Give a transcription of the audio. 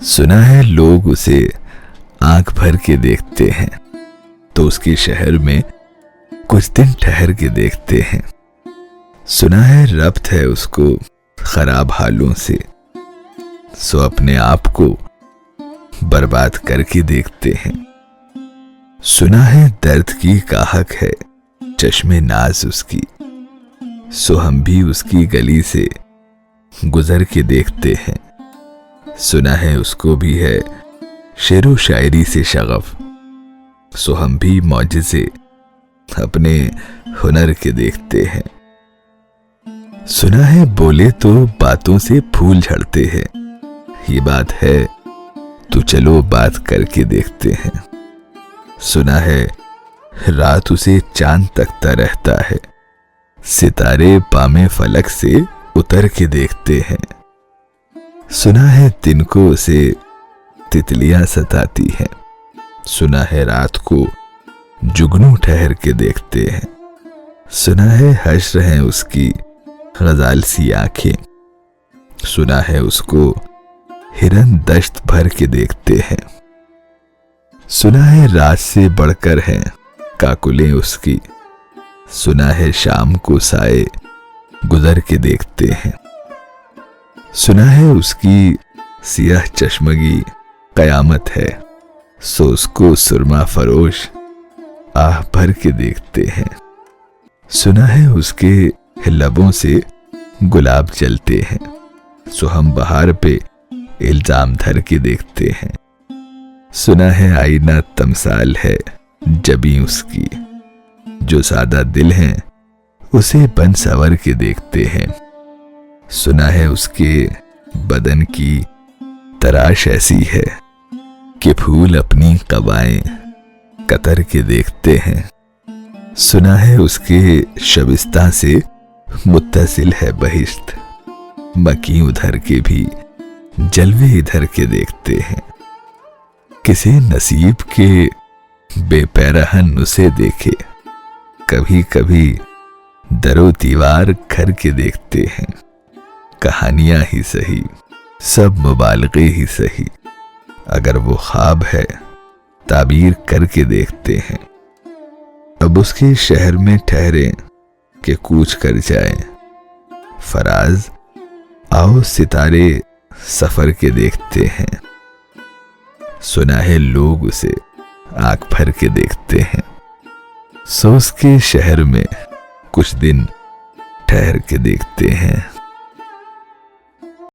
सुना है लोग उसे आंख भर के देखते हैं तो उसके शहर में कुछ दिन ठहर के देखते हैं। सुना है रब्त है उसको खराब हालों से, सो अपने आप को बर्बाद करके देखते हैं। सुना है दर्द की काहक है चश्मे नाज उसकी, सो हम भी उसकी गली से गुजर के देखते हैं। सुना है उसको भी है शेरो शायरी से शगफ, सो हम भी मौजिज़े अपने हुनर के देखते हैं। सुना है बोले तो बातों से फूल झड़ते हैं, ये बात है तो चलो बात करके देखते हैं। सुना है रात उसे चांद तकता रहता है, सितारे पामे फलक से उतर के देखते हैं। सुना है दिन को उसे तितलियां सताती हैं, सुना है रात को जुगनू ठहर के देखते हैं। सुना है हश्र हैं उसकी गजाल सी आंखें, सुना है उसको हिरन दश्त भर के देखते हैं। सुना है रात से बढ़कर हैं काकुलें उसकी, सुना है शाम को साए गुजर के देखते हैं। सुना है उसकी सियाह चश्मगी कयामत है, सो उसको सुरमा फरोश आह भर के देखते हैं। सुना है उसके लबों से गुलाब जलते हैं, सो हम बहार पे इल्जाम धर के देखते हैं। सुना है आईना तमसाल है जबी उसकी, जो सादा दिल हैं उसे बन सवर के देखते हैं। सुना है उसके बदन की तराश ऐसी है कि फूल अपनी कबाएं कतर के देखते हैं। सुना है उसके शबिस्तां से मुत्तसिल है बहिश्त, मकी उधर के भी जलवे इधर के देखते हैं। किसी नसीब के बेपैरहन उसे देखे, कभी कभी दरो दीवार घर के देखते हैं। कहानियां ही सही सब मुबालगे ही सही, अगर वो ख्वाब है ताबीर करके देखते हैं। अब उसके शहर में ठहरे कि कूच कर जाए, फराज आओ सितारे सफर के देखते हैं। सुना है लोग उसे आंख भर के देखते हैं, सो उसके शहर में कुछ दिन ठहर के देखते हैं।